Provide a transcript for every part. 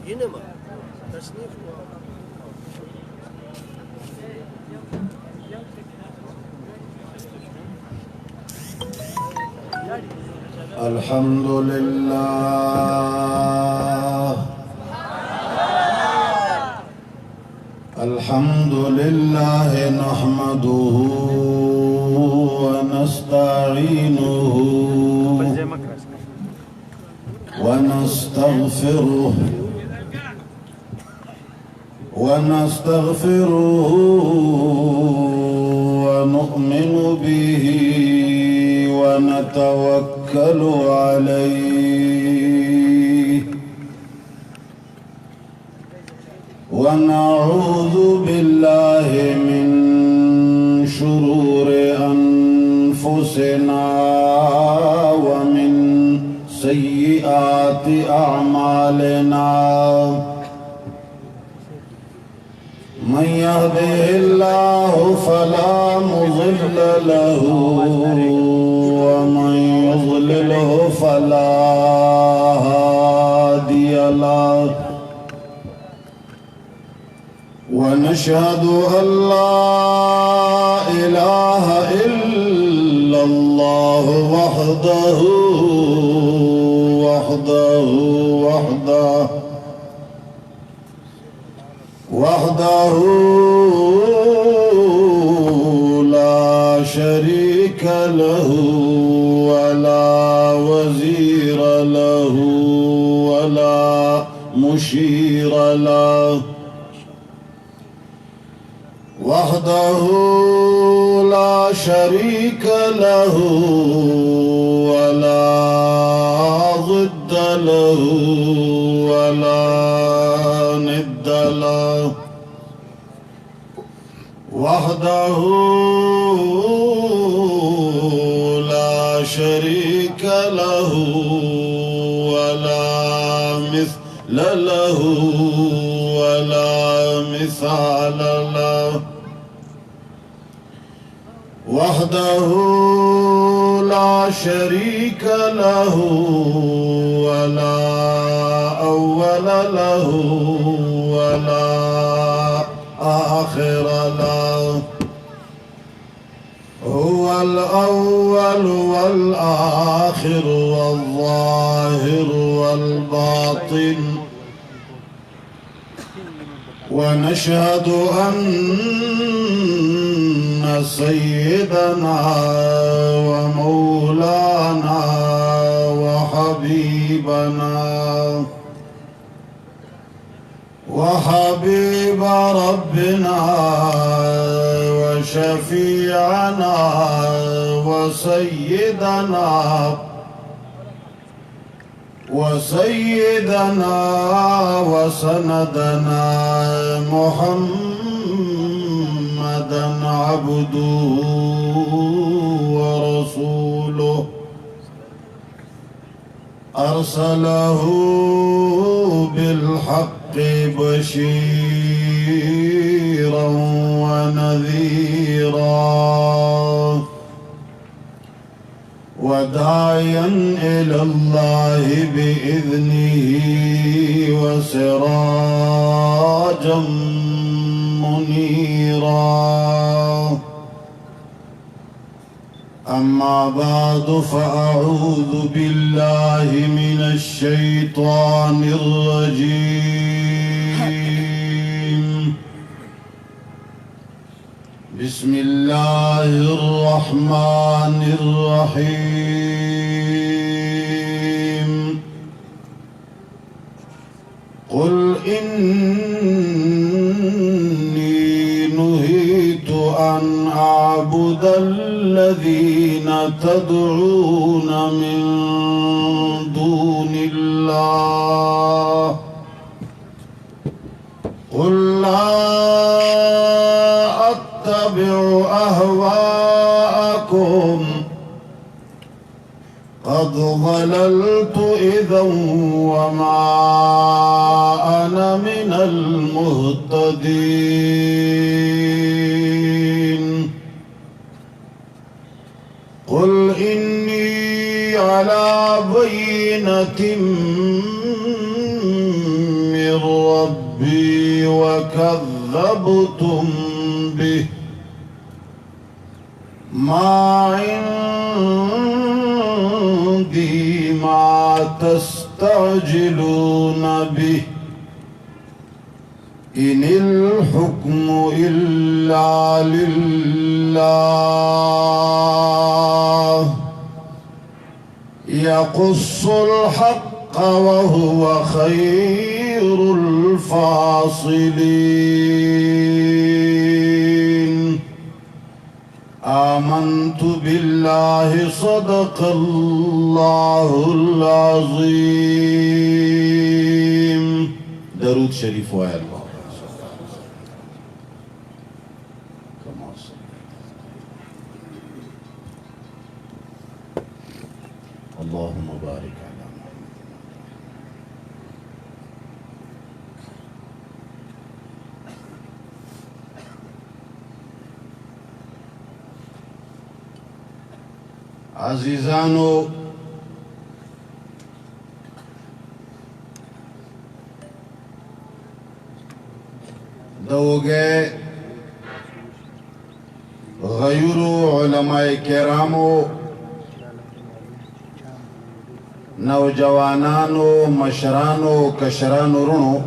ينما تصنيف الحمد لله الحمد لله نحمده ونستعينه ونستغفره ونؤمن به ونتوكل عليه ونعوذ بالله من شرور أنفسنا ومن سيئات أعمالنا من يهده الله فلا مضل له ومن يضلله فلا هادي له ونشهد أن لا إله إلا الله وحده لا شريك له ولا وزير له ولا مشير له وحده لا شريك له ولا ضد له ولا ند له وحده لا شريك له ولا مثل له ولا مثال له وحده لا شريك له ولا أول له ولا آخر له هو الأول والآخر والظاهر والباطن ونشهد أن سيدنا ومولانا وحبيب ربنا وشفيعنا وسيدنا وسندنا محمدا عبده ورسوله أرسله بالحق بشيرا ونذيرا وداعيا إلى الله بإذنه وسراجا منيرا أما بعد فأعوذ بالله من الشيطان الرجيم بسم الله الرحمن الرحيم قل إني نهيت أن أعبد الذين تدعون من دون الله قل لا أتبع أهواءكم قد ضللت إذا وما كان من المهتدين قل إني على بينة من ربي وكذبتم به ما عندي ما تستعجلون به إن الحكم إلا لله يقص الحق وهو خير الفاصلين آمنت بالله صدق الله العظيم درود شريف وآل الله اللهم بارك على محمد عزیزانو دوگے غیر علماء کرامو نوجوانانو مشرانو کشرانو رونو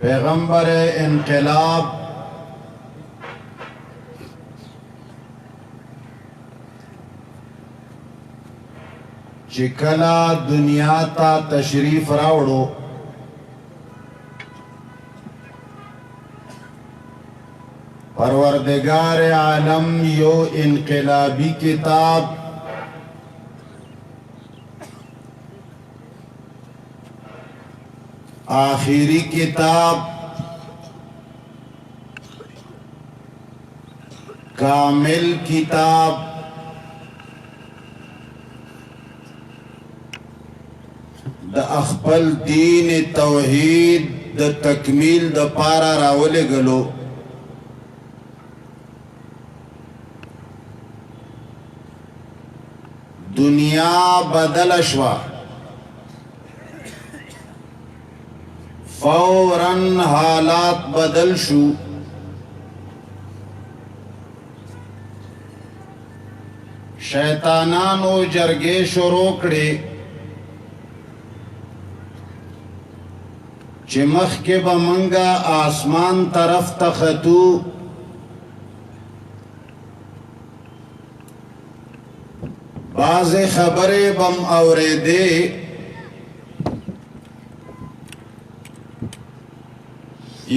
پیغمبر انقلاب چکلا دنیا تا تشریف راوڑو پروردگار عالم یو انقلابی کتاب آخری کتاب کامل کتاب د خپل دین توحید د تکمیل د پارا راولے گلو دنیا بدل شوا فوراً حالات بدل شو شیطانانو جرگے شروع کړي چې مخکې به منګه آسمان طرف ته خطو باز خبرې بم اورېدې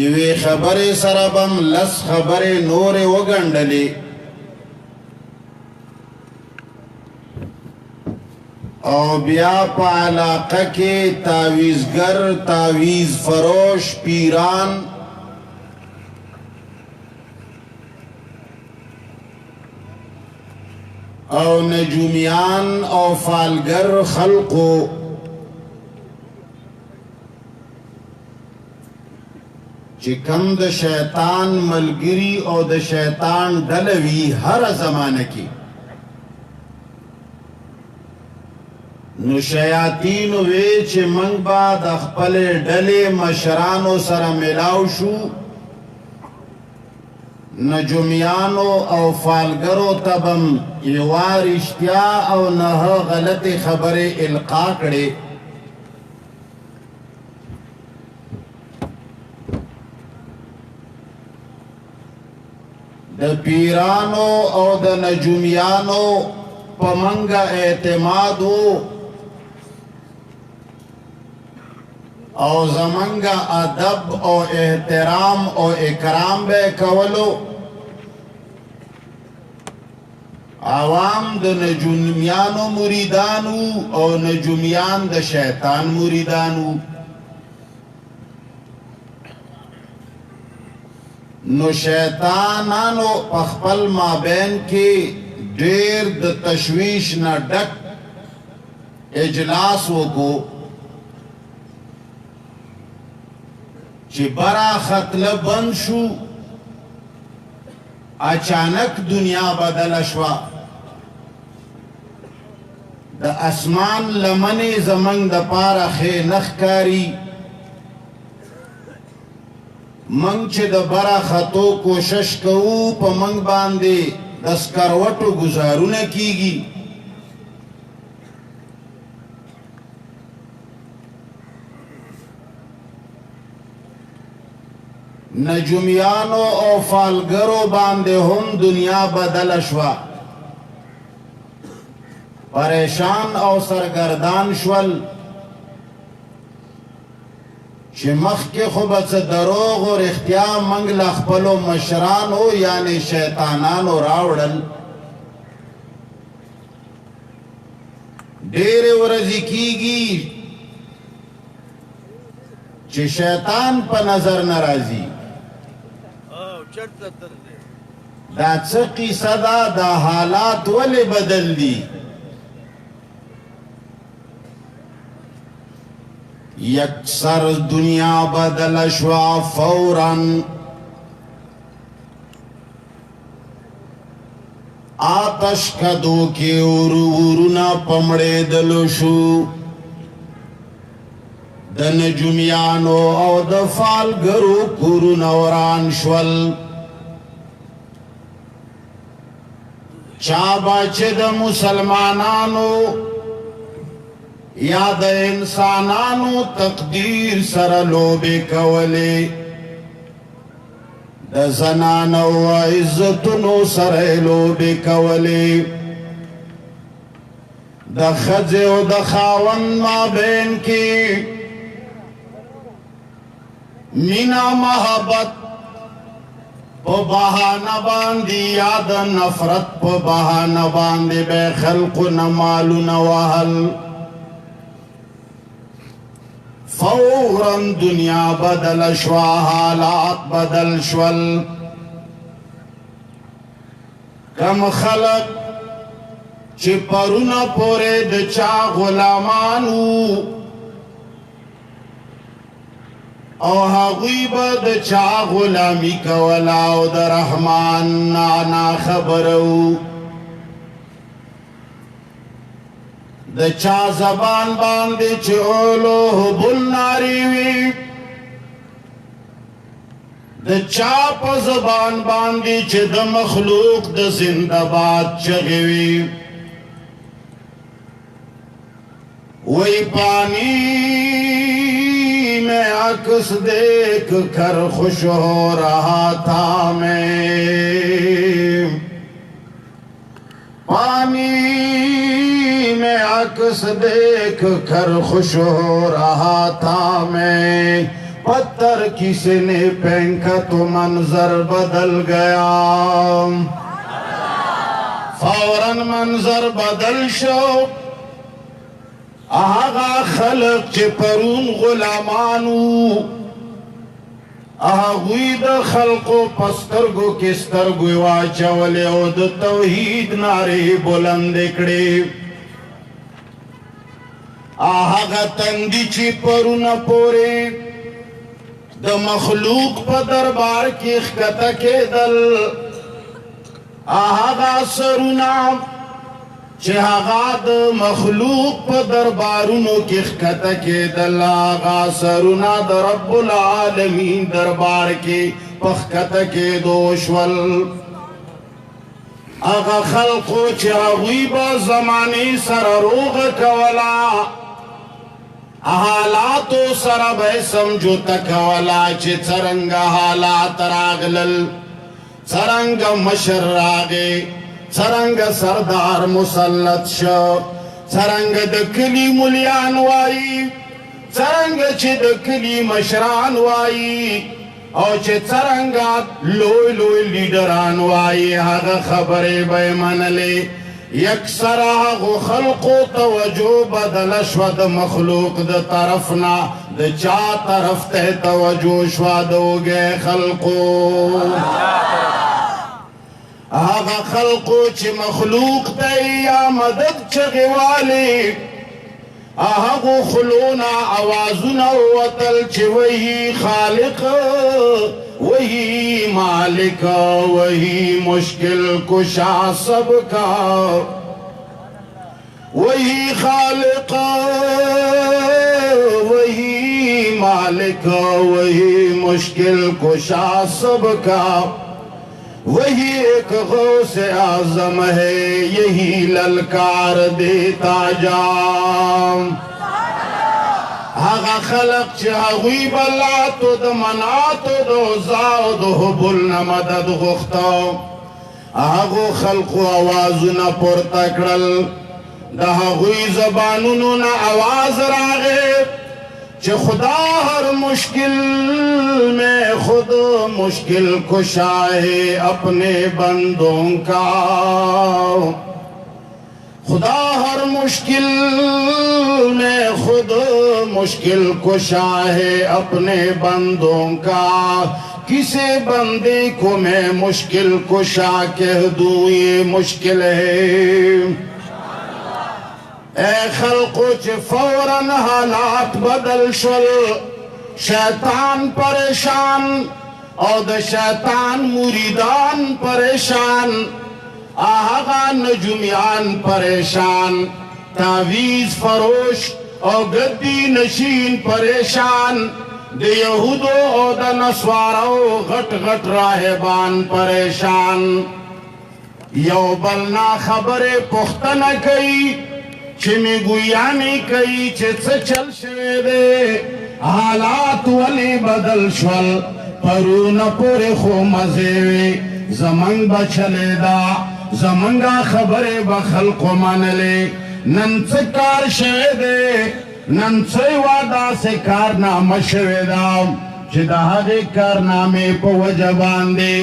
یوې خبرې سره بم لس خبرې نورې وګنډلې او بیا په علاقه کې تعویزګر تعویز فروش پیران او نجومیان او فالگر خلقو چې کم د شیطان ملګری او د شیطان ډلوي هر زمانه کې نو شیاطین وی چې منګ با د خپل ډلې مشرانو سره ملاو شو نجومیانو او فالګرو تبم یوا رښتیا او نه غلط خبره القا کړي د پیرانو او د نجومیانو پمنګه اعتمادو او زمنګه ادب او احترام او اکرام به کولو عوام د نجومیانو مریدانو او نجومیان د شیطان مریدانو نو شیطانانو په خپل مابین کې ډېر د تشویش نه ډک اجلاس وکړو چې برا ختله بند شو اچانک دنیا بدل شوا د اسمان لمنې زمنګ د پاره خې نخکاری منگ چې د برا خطو کوشش کوو په منگ باندې د سکروټو گزارونه کیږي نجومیانو او فالګرو باندې هم دنیا بدل شوا پریشان او سرگردان شول چې مخکې خو به څه دروغ او رښتیا منګ له خپلو مشرانو یعنې شیطانانو راوړل ډېرې ورځې کېږي چې شیطان په نظر نه راځي دا څه قیصه ده دا حالات ولې بدل دي یکسر دنیا بدل شوا فوراً آتش کدو کے اورونا پمڑے دلو شو د نجومیانو او د فالګرو کورونه وران شول چا با چې د مسلمانانو یا د انسانانو تقدیر سره لوبې کولې د زنانو عزتونو سره لوبې کولې د ښځې او د خاوند مابین کې مینا محبت په بهانه باندې یا د نفرت په بهانه باندې به خلقونه مالونه وهل فوراً دنیا بدل شوا حالات بدل شول کم خلق چې پرونه پورې د چا غلامانو او هغوی به د چا غلامی کولا او د رحمان نا خبرو د چا زبان باندې چې اولو حب الناری وي د چا په زبان باندې چې د مخلوق د زنده‌باد چغې وي وہی پانی میں عکس دیکھ کر خوش ہو رہا تھا میں پانی میں عکس دیکھ کر خوش ہو رہا تھا میں پتھر کسی نے پھینکا تو منظر بدل گیا فوراً منظر بدل شو آغا خلق چه پرون غلامانو آغوی دا خلقو پسترگو کسترگو واچولی او دا توحید ناری بلند کڑی آغا تندی چه پرون پوری دا مخلوق پا دربار کی اخکتا کے دل آغا سرونا چه هغه د مخلوق په دربارونو کې ښکته کېدل هغه سرونه د رب العالمین دربار کې په ښکته کېدو شول هغه خلقو چې هغوی به زمانې سره روغه کوله حالاتو سره به سمجوته کوله چې څرنګه حالات راغلل څرنګه مشر راغی څرنګ سردار مسلط شو څرنګ د کلی مولیان وایي څرنګ چې د کلی مشران وایي او چې څرنګ لوی لوی لیډران وایي هغه خبرې به یې منلې یکسره هغو خلقو توجه بدله شوه د مخلوق د طرف نه द चा तरफ ते तवज्जो शवा दोगे खल्को आगा खल्को च मखलूक ते या मदद चगवाले आगो खलोना आवाजुना वतल च वही खालिक वही मालिक वही मुश्किल कुशा सबका वही खालिक वही मालिक वही मुश्किल कुशा सबका वही एक गौसे आजम है यही ललकार देता जाम आगा खलक चाहुई बल्ला तो द मना तो दो जाओ दो बुल न मदद गुख्ता आगो खल्को आवाज न पुरता कडल दहुई जबानुनो न आवाज रागे च खुदा हर मुश्किल में खुद मुश्किल कुशा है अपने बंदों का खुदा हर मुश्किल में खुद मुश्किल कुशा है अपने बंदों का किसे बंदे को मैं मुश्किल कुशा कह दूं ये मुश्किल है ए खल्को च फौरन हालात बदल शुल शैतान परेशान और द शैतान मुरीदान परेशान आगा नजुमियान परेशान तावीज फरोश और गद्दी नशीन परेशान द यहूदो और द नस्वारो घट घट राहबान परेशान यो बलना खबरे पुख्ता न कई चिमी गुयानी कई चित चल शेदे हालात वाली बदल शवल परू न पूरे खो मजेवे जमंग बचलेदा जमंगा खबरे बखल को मानले नंच कार शेदे नंच वादा से कारनामा शेदा चिदाहे कारनामे पे वजबान दे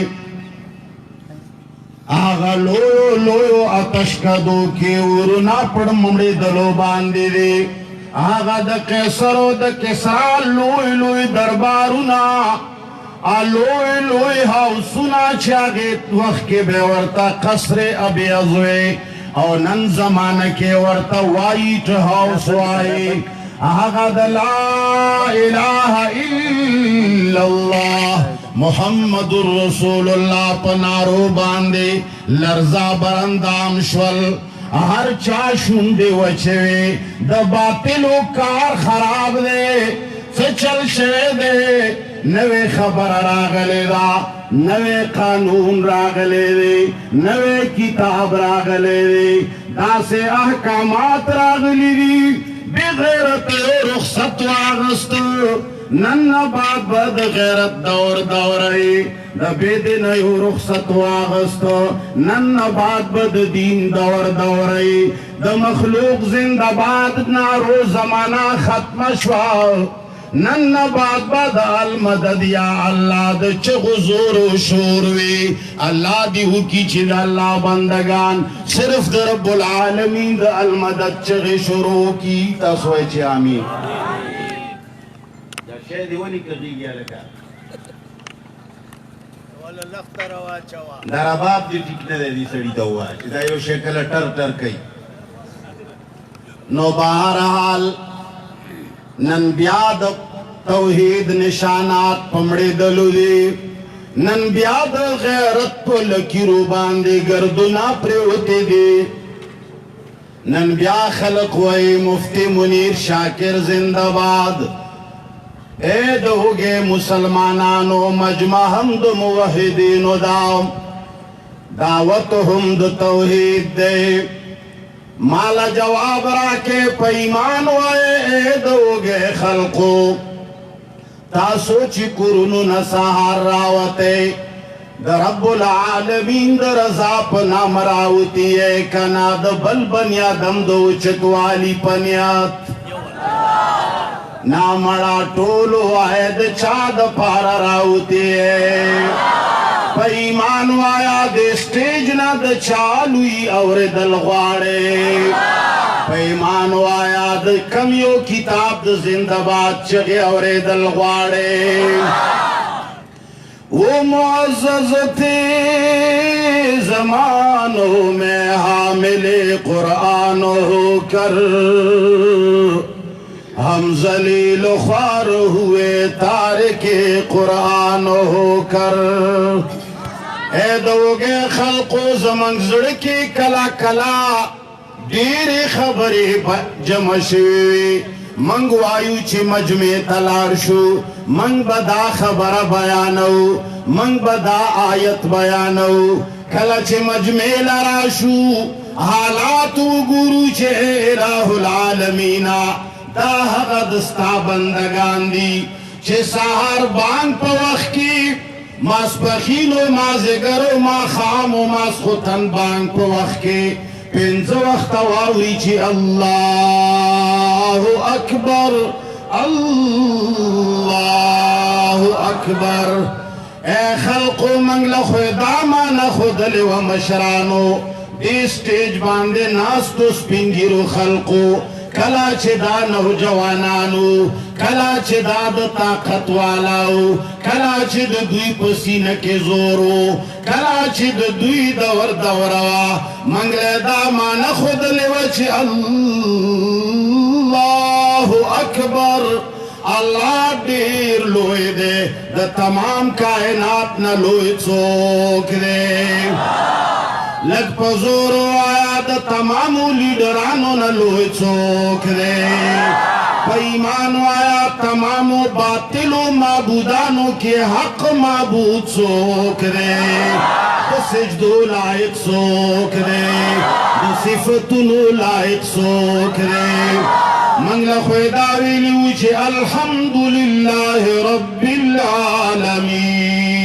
आगा लोयो लोयो आतश का दो के उरुना पड़ मुमड़े दलो बांधे दे आगा द कैसरो द कैसरा लोय लोय दरबारुना आ लोय लोय हाउसुना चागे वक्त के बेवरता कसरे अबे अज़वे और नन जमाने के वर्ता वाइट हाउस वाई आगा द ला इलाहा इल्लल्लाह मुहम्मदुर रसूलुल्लाह पनारो बांधे लर्जा बरंदाम श्वल हर चा शुंदे वचवे द बातिलो कार खराब दे चल शे दे नवे खबर रागले दा नवे कानून रागले दे नवे किताब रागले दे दासे अहकामात रागली दी बेगैरत रुखसत वागस्त नन्ना बात बद गैरत दौर दौरई द बेदिन यू रुखसत वागस्त नन्ना बात बद दीन दौर दौरई द मखलूक जिंदाबाद नारो जमाना खत्म शवा नन्ना बात बद अल मदद या अल्लाह द चगुजूर शोरवी अल्लाह दी हुकी चिद अल्लाह बंदगान सिर्फ द रब्बुल आलमीन द अल मदद चगे शुरू की तसोय आमीन दीवानी कर दी गया लगा वाला लख्तर रवा चवा दरबाब दी टिकने दे दी सड़ी तो हुआ इधर यो शक्ल टर टर कई नो बहरहाल नन ब्याद तौहीद निशानात पमड़े दलुली नन ब्याद गैरत को लकीरू बांधे गर्दुना प्रेवते दे नन ब्या खलक वही मुफ्ती मुनीर शाकिर जिंदाबाद ए दोगे मुसलमानानो मजमा हमद मुवहिदीन दाव दावत हमद तौहीद दे माला जवाब राके पैमान वाए ए दोगे खल्को तासोची कुरुनु नसाहार रावते द रब्बुल आलमीन द रज़ा पना मरावती है कना द बल बनिया दम दो चतवाली पनियात ना मड़ा टोलो आयद चाद पारा राउती है पैमान वाया दे स्टेज ना द चालुई और दलवाड़े पैमान वाया द د کم یو کتاب د زندباد چغې اورېدل غواړې وہ معزز تھے زمانوں میں حامل قرآن ہو کر ہم ذلیل و خوار ہوئے تارک قرآن ہو کر اے دوگے خلق و زمانگ زڑکی کلا کلا دیری خبری جمع شوی منگ وایو چی مجمع تلار شو منگ بدا خبر بیانو منگ بدا آیت بیانو کلا چی مجمع لراشو حالاتو گورو چی الہ العالمینا دا حق دستا بندگان دی چی سہار بانگ پا وقت کی ماس پخیل و مازگر و ما خام و ماس خوتن بانگ پا وقت کی پنز وقت واوی چی اللہ اکبر اللہ اکبر اے خلقو منگل خودامان خودل و مشرانو دی سٹیج باندے ناستو سپنگیرو خلقو کلا چه دا نوجوانانو کلا چه دا دا طاقت والاو کلا چه دا دوی پسینه کے زورو کلا چه دا دوی دور دوروا منگل دا مانا خود لیو چه اللہ اکبر اللہ دیر لوئے دے دا تمام کائنات نا لوئے چوک دے لگ پزورو آیا دا تمامو لیڈرانو نا لوئے چوک دے پیمانو آیا تمامو باطلو معبودانو کے حق معبود چوک دے دا سجدو لائق چوک دے دا صفتنو لائق چوک دے منگل خویداوی لیوچے الحمدللہ رب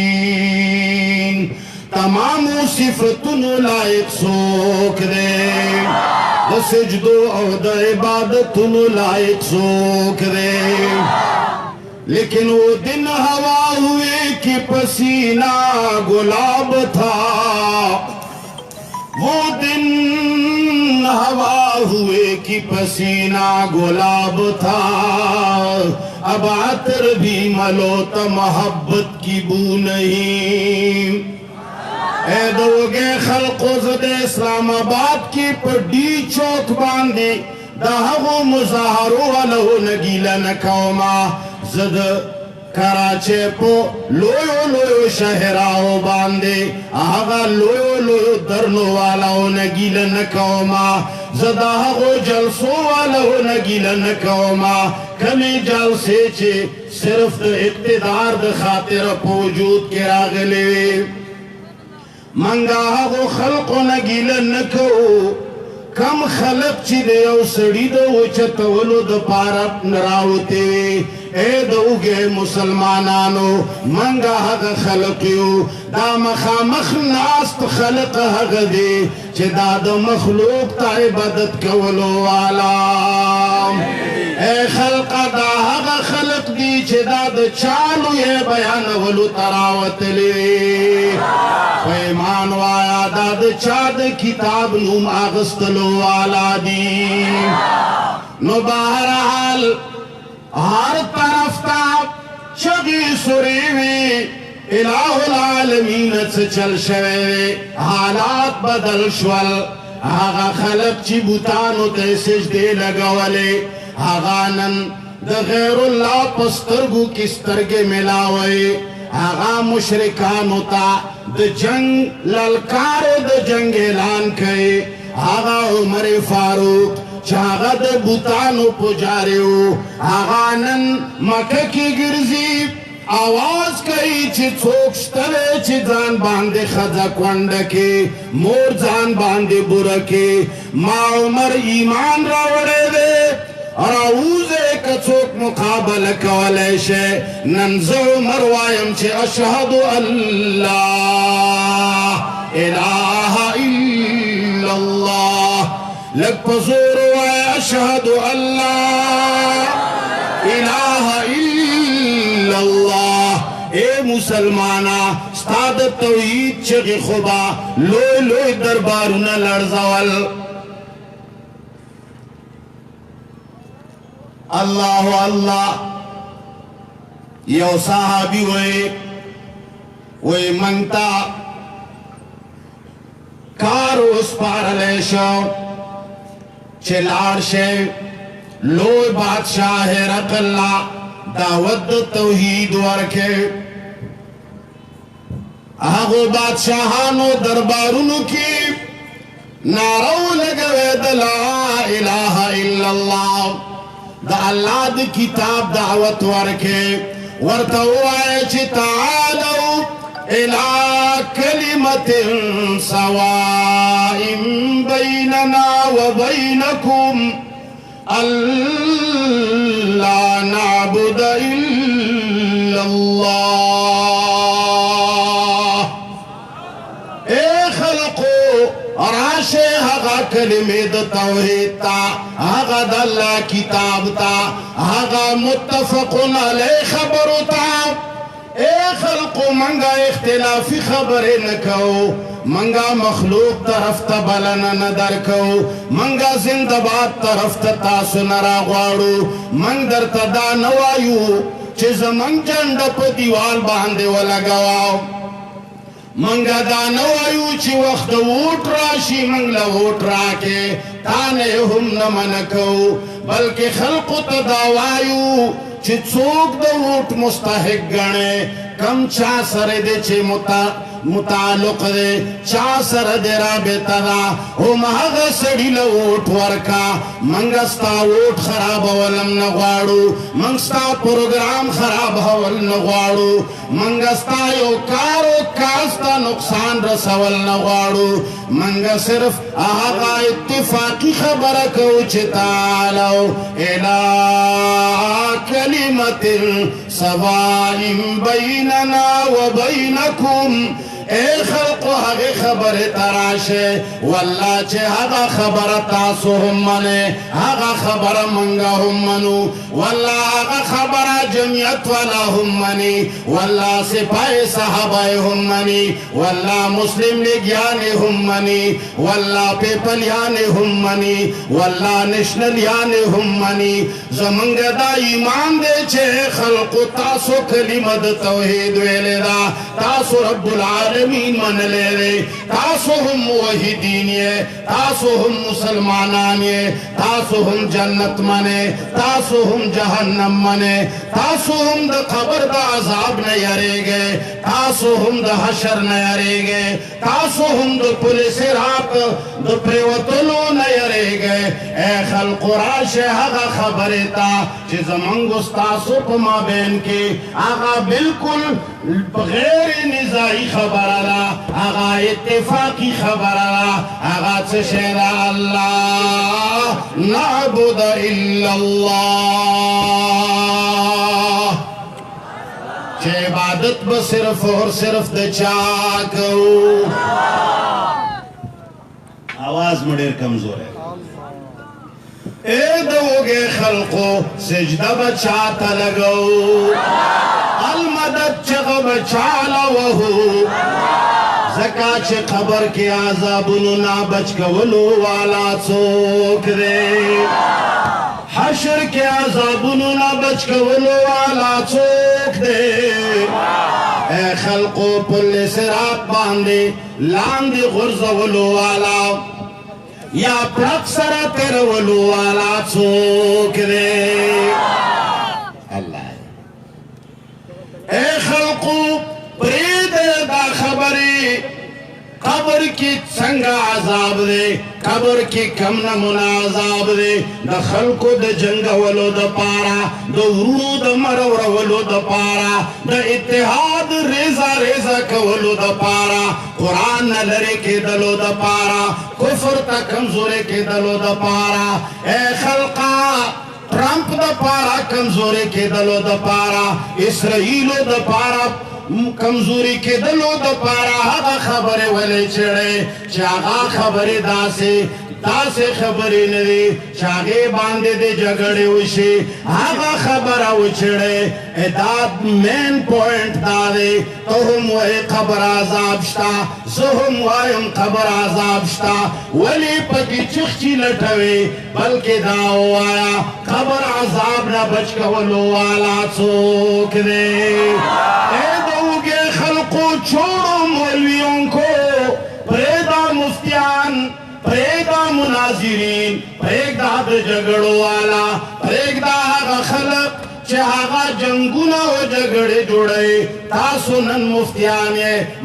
العالمین تمامو صفتنو لائق سوک دے دا سجدو او دا عبادتنو لائق سوک دے لیکن وہ دن ہوا ہوئے کہ پسینہ گلاب تھا وہ دن ہوا ہوئے کہ پسینہ گلاب تھا اب عطر بھی ملوتا محبت کی بو نہیں اے دوگے خلقو زد اسلام آباد کی پڑی چوک باندے دہو مظاہرو علو نگیلا نکوما زد کراچے پو لویو لویو شہراو باندے آغا لویو لویو درنو والاو نگیلا نکوما زد آغو جلسو والاو نگیلا نکوما کمی جلسے چے صرف اقتدار دا خاطر پوجود کے راغلے منگا وہ خلق نگیل نکو کم خلق چی دے او سڑی دو چتولو دا پارا نراوتے اے دوگے مسلمانانو منگا حق خلقیو دا مخامخ ناست خلق حق دے چی دا دا مخلوق تا عبادت کولو والا اے خلق دا حق خلق دی چی دا دا چالو یہ بیان ولو تراوت لے پیمان وایا دا دا چاد کتاب نوم آغستلو والا دی نو بہرحال ہر طرف تا چگی سریوی الہ العالمین سے چل شوے حالات بدل شول آغا خلق چی بوتانو تے سجدے لگولے آغا نن دا غیر اللہ پسترگو کسترگے ملاوے آغا مشرکانو تا دا جنگ للکارو دا جنگ اعلان کئے آغا عمر فاروق چاغا دا بوتانو پجاریو آغا نن مکہ کی گرزی آواز کئی چی چوکشترے چی زان باندے خزا کونڈکے مور زان باندے برکے ما عمر ایمان راوڑے دے راوزے کچوک مقابل کولے شے ننزو مروائم چے اشہدو اللہ الہ الا اللہ لگ پزور وائے اشہدو اللہ الہ الا اللہ اے مسلمانا ستاد توحید چگی خدا لوئی لوئی دربارونا لرزوال الله الله یو صحابی وی منتا کارو سپارلے شو چلار شے لوی بادشاہ رقل دعوت توحید ورکے آغو بادشاہانو دربارونو کی نارو لگوے دا لا الہ الا اللہ دا اللہ دا کتاب دعوت ورکے ورطو آئے چی تعالو الى کلمت سوائم بیننا و بینکم اللہ نعبد الا اللہ اے خلقو راشے آغا کلمید توحید تا آغا داللہ کتاب تا آغا متفقن علی خبرو تا اے خلقو منگا اختلافی خبر نکو منگا مخلوق طرف تا بلن ندر کو منگا زندباد طرف تا تاسو نراغوارو منگ در تا دا نوائیو چیز منگ جنڈ پا دیوال باندے ولگواو منگا دا نوائیو چی وقت ووٹ راشی منگلا ووٹ راکے تانے ہم نمنکو بلکہ خلق تداوائیو چی چوک دا ووٹ مستحق گنے کم چا سر دے چی متعلق دے چا سر دے رابطہ دا ہم آغا سڑی لوٹ ورکا منگستا ووٹ خراب ولم نغوارو منگستا پروگرام خراب ول نغوارو منگستا یو کارو کاستا نقصان رسول نغوارو منگا صرف آغا اتفاقی خبر کو چتالو الہ کلمت سوائم بیننا و بینکم اے خلقو حقی خبر تراشے واللہ چے حقا خبر تاسو ہم منے حقا خبر منگا ہم منو واللہ حقا خبر جمعیت والا ہم منی واللہ سپاہ صحابہ ہم منی واللہ مسلم لیگیانے ہم منی واللہ پیپلیانے ہم منی واللہ نشنلیانے ہم منی زمانگ دا ایمان دے چے خلقو تاسو کلمت توحید ویلے دا تاسو رب العالمین من لے لے تاسو ہم موحدین یہ تاسو ہم مسلمانان یہ تاسو ہم جنت منے تاسو ہم جہنم منے تاسو ہم دا قبر دا عذاب نہ یرے گئے تاسو ہم دا حشر نہ یرے گئے تاسو ہم دا پولیس رات دا پریوتلو نہ یرے گئے اے خلق راش آغا خبرتا چیز منگوس تاسو پا ما بین کے آغا بالکل بغیر نزائی خبر آلا آغا اتفاقی خبر آلا آغا چشیر اللہ نعبد الا اللہ چھ عبادت بصرف اور صرف دا چاکو آواز مڑیر کمزور ہے اے دوگے خلقو سجدہ بچاتا لگو المدد چغ بچالا وہو زکا چھ قبر کے عذابنو نا بچ کولو والا چوک دے حشر کے عذابنو نا بچ کولو والا چوک دے اے خلقو پل سرات باندے لاندے غرزولو والا یا پلک سرا تیر ولو والا چوک دے اللہ اے خلقو پرید دا خبری قبر کی سنگا عذاب دے قبر کی کم نمونا عذاب دے دا خلقو دا جنگ ولو دا پارا دا ورو دا مرور ولو دا پارا دا اتحاد ریزا ریزا کولو دا پارا قرآن نلرے کے دلو دا پارا کفر تا کمزورے کے دلو دا پارا اے خلقا ٹرمپ دا پارا کمزورے کے دلو دا پارا اسرائیلو دا پارا کمزوری کے دلو دا پارا آغا خبر والے چڑے چاہا خبر دا سے داسې خبرې نه دي چې هغې باندې د جګړې وشي هغه خبره وچړې دا مین پوینټ دا دی ته هم وایې قبر عذاب شته زه هم وایم قبر عذاب شته ولې پکې چخچې لټوې بلکې دا ووایه قبر عذاب نه بچ کولو والا څوک دی خلقو چھوڑو مولویوں کو پریدا مفتیان پریدا مناظرین پریدا دا جگڑو والا پریدا آغا خلق چه آغا جنگونا و جگڑے جوڑے تاسو نن مفتیان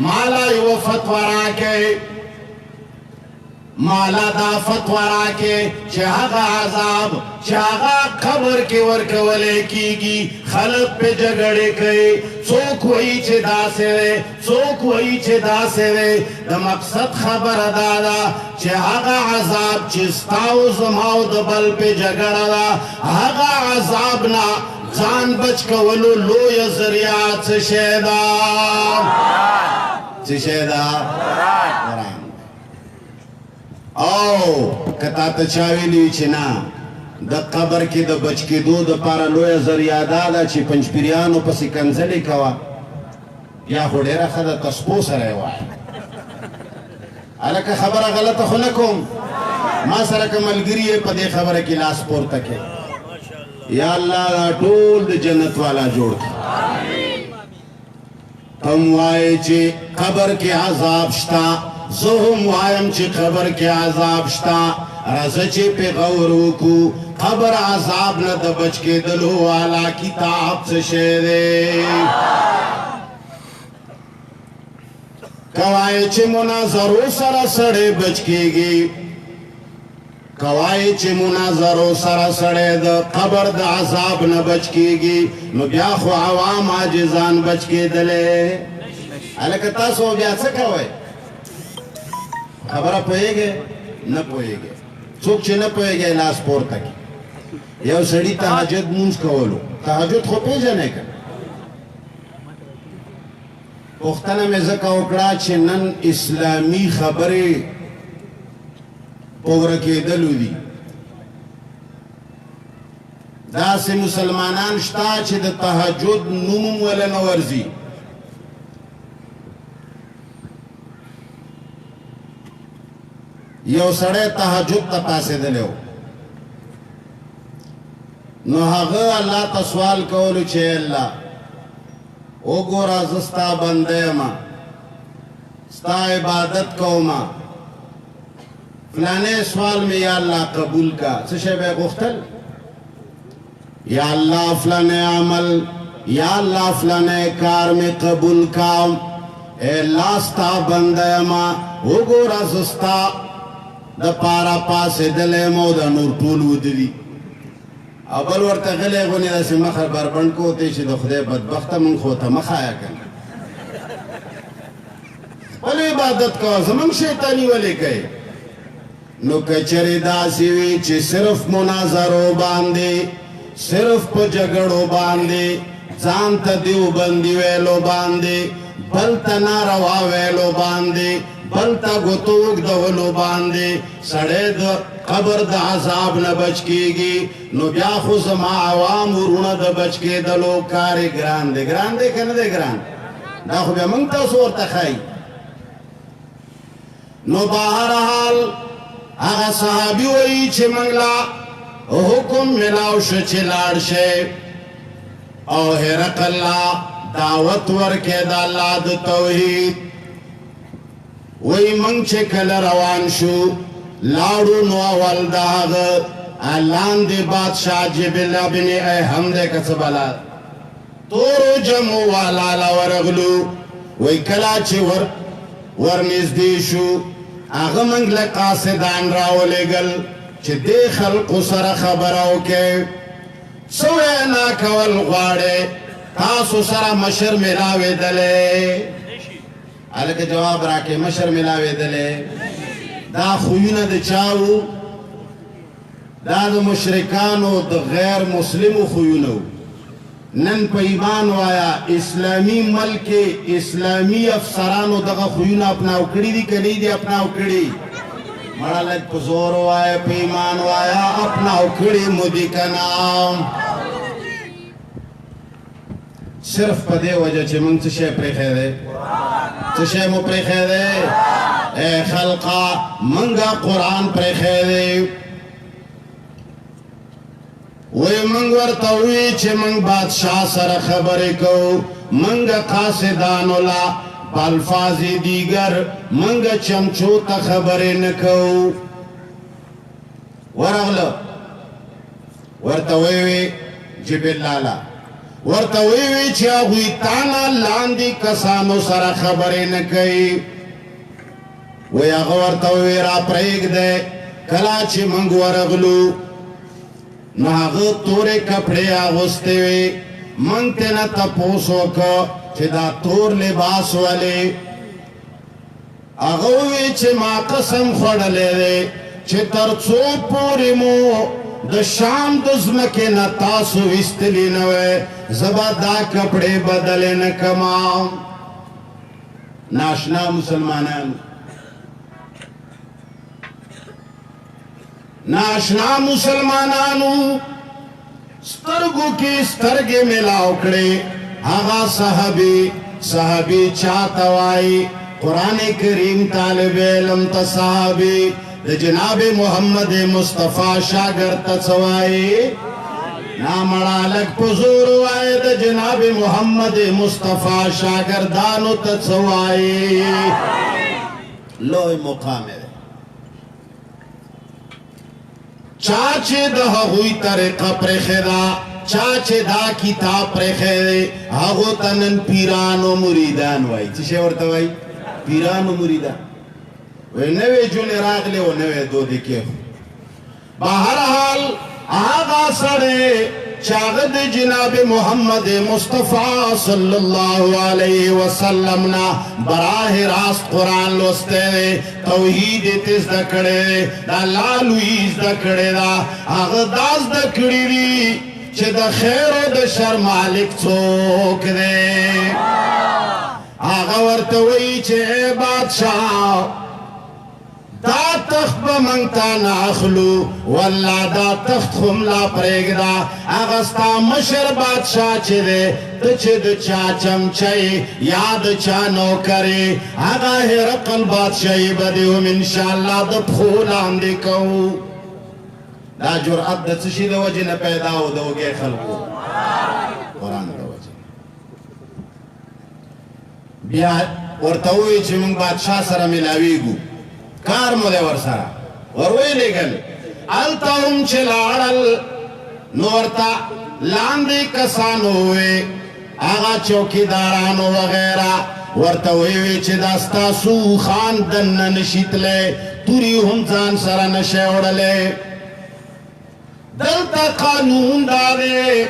مالا یو فتوہ راکے مالا دا فتوہ راکے چه آغا عذاب چه آغا قبر کے ورکولے کی گی خلق پہ جگڑے کئی څوک وایي چې داسې دی څوک وایي چې داسې دی د مقصد خبره دا ده چې هغه عذاب چې ستا او زما او د بل پې جګړه ده هغه عذاب نه ځان بچ کولو لویه ذریعه څه شی ده څه شی ده قرآن او که تا ته چا ویلي چې نه د قبر کې د بچ کېدو دپاره لویه ذریعه دا ده چې پنجپیریانو پسې کنځلې کوه یا خو ډېره ښه ده تسپو سره یې وایه هلکه خبره غلطه خو نه کوم ما سره که ملګري یې په دې خبره کې لاس پورته کړې یا الله دا ټول د جنت والا جوړ کړي تم وایې چې قبر کې عذاب شته زه هم وایم چې قبر کې عذاب شته راځه چې پې غور وکړو قبر عذاب نه د بچ کېدلو والا کتاب څه شی دی که وایې چې مناظرو سره سړی بچ کېږي که وایې چې مناظرو سره سړی د قبر د عذاب نه بچ کېږي نو بیا خو عوام عاجزان بچ کېدلی هلکه تاسو بیا څه کوئ خبره پوهېږئ نه پوهېږئ څوک چې نه پوهېږي لاس پورته کړي یو سړي تهجد مونځ کولو تهجد خو پېژنئ که پوښتنه مې ځکه وکړه چې نن اسلامي خبرې په ورکېدلو دي داسې مسلمانان شته چې د تهجد نوم هم وله نه ورځي یو سړی تهجد ته پاڅېدلی و نو هغه الله ته سوال کولو چې الله وګوره زه ستا بنده یمه ستا عبادت کومه فلانی سوال مې یا الله قبول کا څه شی به یې غوښتل یا الله فلانی عمل یا الله فلانی کار مې قبول کا اے الله ستا بنده یمه وګوره زه ستا د پاره پاڅېدلی یم او دا نور ټول ودري او بل ورته غلی غونې داسې مخه بربنډ کو ته چې د خدای بدبخته مونږ خو ته مه ښایه که نه خپل عبادت کوه زمونږ شیطاني ولې کوې نو که چېرې داسې وي چې صرف مناظرو باندې صرف په جګړو باندې ځان ته دیوبندي ویلو باندې بل ته ناروا ویلو باندې بل تا گوتو اگدولو باندے سڑے دا قبر دا عذاب نہ بچ کیگی نو بیا خو زما عوام ورونه دا بچ کے دلو کاری گران دے کنه دے گران دا خو بیا منگتا سور تخائی نو بہرحال آغا صحابی وئی چھ منگلا حکم ملاو شچ لاڑ شے او حرق اللہ دعوت ورکے دا اللہ دا توحید وی منگ چه کل روان شو لاړو نو اول دا هغه لاندې بادشاہ جبل بن احم دې کڅبلا تورو جمو والا لا ورغلو وی کلا چې ور نږدې شو هغه منګ له قاصدان راولېګل چې دې خلقو سره خبره وکړي څه وینا کول غواړي تاسو سره مشر ملاوېدلی الکه جواب راکې مشر ملاوېدلی دا خویونه د چاو دا د مشرکانو د غیر مسلمو خویونه نن په ایمان وایا اسلامی ملک اسلامی افسرانو دغه خویونه اپناو کړي دي که نه دي اپناو کړي مڑا لگ پزور وائے پیمان وایا اپنا اکھڑی مدی کا نام صرف پدے وجہ چھے منگ چشے پریخے دے چشے مو پریخے دے اے خلقا منگا قرآن پریخے دے وی منگ ورطوی چھے منگ بادشاہ سر خبری کو منگ قاسدان اللہ بالفاظی دیگر منگ چمچو تا خبری نکو ورغلو ورطوی جبل لالا ورطوی چھے اگوی تانا لاندی کسانو سر خبری نکی وی اگو ورطوی را پریگ دے کلاچی منگ ورغلو ناغ تورے کپڑے آغستے وی منگ تینا تپوسو کا چھ دا تور لباس والے اغوی چھ ما قسم خوڑلے دے چھ ترچو پوری مو دا شام دزمکی نتاسو استلی نوے زبا دا کپڑے بدلے نکما ناشنا مسلمانان ناشنا مسلمانانو سترگو کی سترگے ملا اکڑے آغا صحابی چاہتوائی قرآن کریم طالب علم تا صحابی دا جناب محمد مصطفیٰ شاگر تسوائی نامڑا لگ پزور وائی دا جناب محمد مصطفیٰ شاگر دانو تسوائی لوئی مقام ہے چاچے دا ہوئی طریقہ پریخدا چاچے دا کتاب پریخدے آگو تنن پیران و مریدان وائی چشے ورطا وائی پیران و مریدان وی نوے جونے راگ لے و نوے دو دیکھے ہو بہرحال آغا سڑے چاگد جناب محمد مصطفیٰ صلی اللہ علیہ وسلم نا براہ راست قرآن لوستے دے توحید تیز دکڑے دا لالویز دکڑے دا آغا داز دکڑی دی چھ دا خیر و دا شر مالک چوک دے آغا ورطوئی چھ اے بادشاہ دا تخت بمنگتا ناخلو واللہ دا تخت خملا پریگ دا آغستا مشر بادشاہ چھ دے تچھ دا چا چمچائی یاد چا نو کرے آغا ہرقل بادشاہی بدیوم انشاءاللہ دا پخولان دیکھو دا جرعت دا چشی دا وجہ نا پیدا ہو دا وگے خلقو قرآن دا وجہ بیا ورطوئی چھ منگ بادشاہ سر ملاویگو کار مدے ورسارا وروئی لے گل آلتا ہم چلاڑل نورتا لاندی کسانو ہوئے آغا چوکی دارانو وغیرہ ورطوئی چھ داستا سو خان دن نشیت لے توری ہم زان سر نشے اڑلے دلتا قانون دادے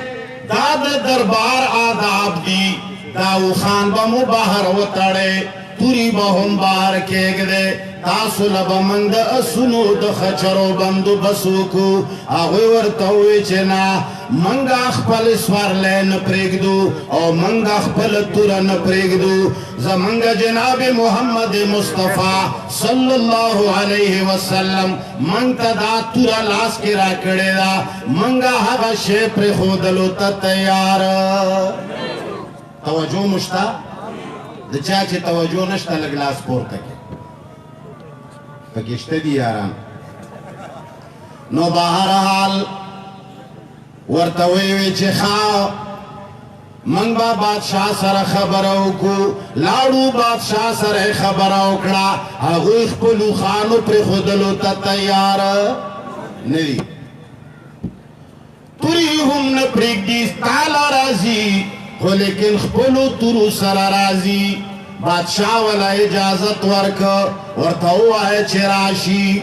داد دربار آداب دی داو خان بمو باہر وطڑے توری بہم باہر کیگ دے تاسو لبا منگ دا اسنو دا خچرو بندو بسوکو آغوی ورطوئی چنا منگ اخپل سوار لے نپریگ دو او منگ اخپل تورا نپریگ دو زمنگ جناب محمد مصطفیٰ صلی اللہ علیہ وسلم منگ تا دا تورا لاس کی را کڑے دا منگا حقا شیپر خودلو تا تیار توجہ مشتا دا چاچے توجہ نشتا لگلاس پور تکی پکشتے دی یاران نو بہرحال ورطوئی چھ خواہ منگ با بادشاہ سر خبرو کو لاڑو بادشاہ سر خبرو کڑا اگوی خپلو خانو پر خودلو تا تیار ندی توری ہم نپریک دیس تالا رازی خو لیکن خپلو تورو سر رازی بادشاہ والا اجازت ورک ورطاو آئے چراشی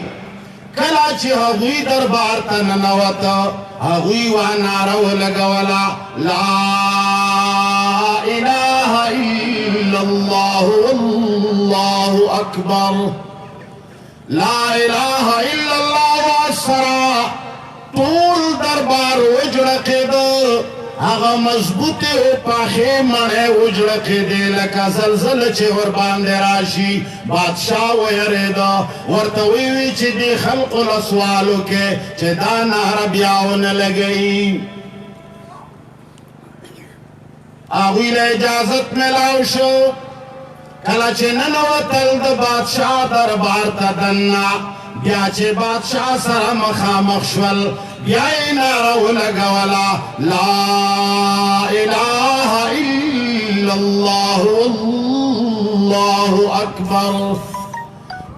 کلا چی حضوی دربار تننوتا حضوی وانارو لگولا لا الہ الا اللہ واللہ اکبر لا الہ الا اللہ واسرا طول دربار وجرق دو هغه مضبوطې او پاخې مړۍ وجړقېدې لکه زلزله چې ورباندې راشي. بادشاه ویرېده، ورته ویې چې دې خلقو له سوال وکړې چې دا ناره بیا ونه لګوي. هغوی له اجازت میلاو شو. کله چې ننوتل د بادشاه دربار ته دننه، بیا چې بادشاه سره مخامخ شول، بیا یې ناره ولګوله، لا اله الا الله والله اکبر.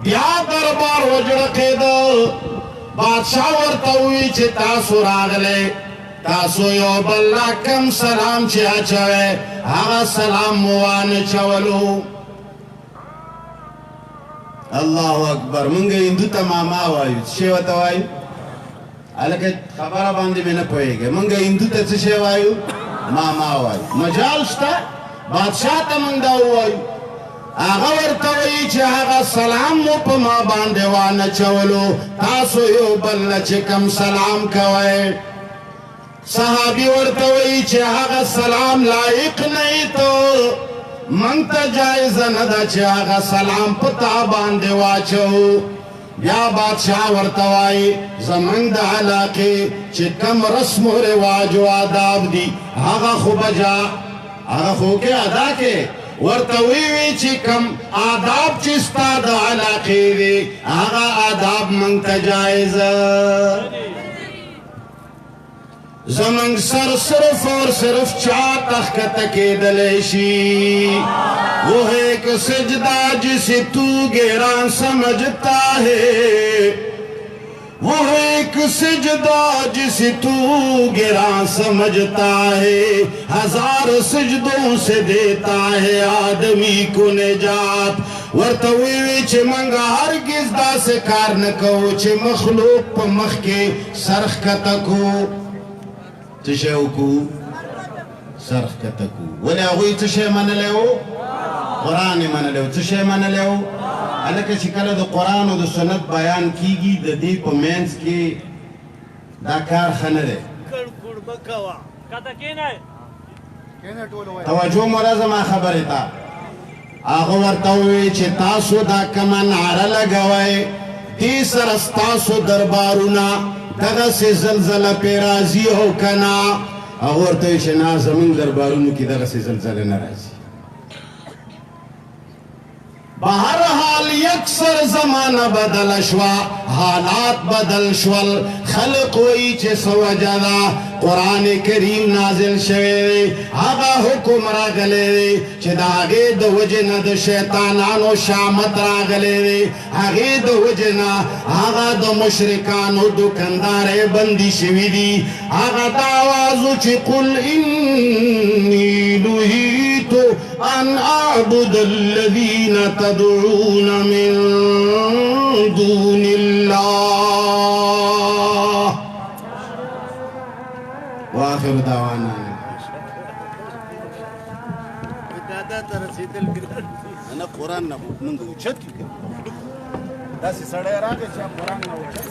بیا دربار وجړقېده. بادشاه ورته وویل چې تاسو راغلی، تاسو یو بل لا کم سلام چې اچوئ هغه سلام مو وانچولو. الله اکبر. مونږ هندو ته ماما وایو. څه شی ورته وایو؟ هلکه خبره باندې مې نه پوهېږې. مونږ هندو ته څه شی وایو؟ ماما وایو. مجال شته بادشاه ته مونږ دا ووایو. هغه ورته وایي چې هغه سلام مو په ما باندې وانچولو، تاسو یو بل له چې کوم سلام کوئ. صحابي ورته وایي چې هغه سلام لایق نه یې ته، منگ تا جائزه ندا چې هغه سلام پتا باندې واچو. بیا بادشاہ ورتوائی زمنگ دا علاقے چې کم رسم و رواج و آداب دی هغه خو بجا هغه خو کے ادا کے. ورتویوی چې کم آداب چستا دا علاقے دی هغه آداب منگ تا جائزه. زمنگ سر صرف اور صرف چار تخت کے دلیشی، وہ ہے ایک سجدہ جسے تو گہرا سمجھتا ہے، وہ ہے ایک سجدہ جسے تو گہرا سمجھتا ہے، ہزار سجدوں سے دیتا ہے آدمی کو نجات. ورتویوی چې منگا ہرگز دا سے کار نکو چې مخلوق پا مخ کے سرخ کتکو. تشیو کو سرخ کتکو. ولی اغوی تشی من لیو قرآن من لیو. تشی من لیو الکه چې کله د قرآن و د سنت بیان کیگی د دی پا مینس کی دا کار خنده توجه مرازم خبری تا. آغا ورطوی چې تاسو دا کمن عره لگوئی دی سرستاسو دربارونا دغه سي زلزله پیرازی او کنا. هغه ورته چې نه زمونږ دربارونو کې دغه سي زلزله نه راځي. بهر حال یکسر زمانه بدل شوا، حالات بدل شول. خلق وی چې سوجه دا قرآن کریم نازل شوی، هغه حکم راغلی چې د هغې د وجې نه د شیطانانو شامت راغلی، هغې د وجې نه هغه د مشرکانو دکاندارۍ بندي شوي دي. هغه دا آواز و چې قل انی نهیت ان اعبد الذین تدعون من دون الله. واخر دعوانا انا قرآن نه منګو چت کې دا سړی راغی چې قرآن نه وچت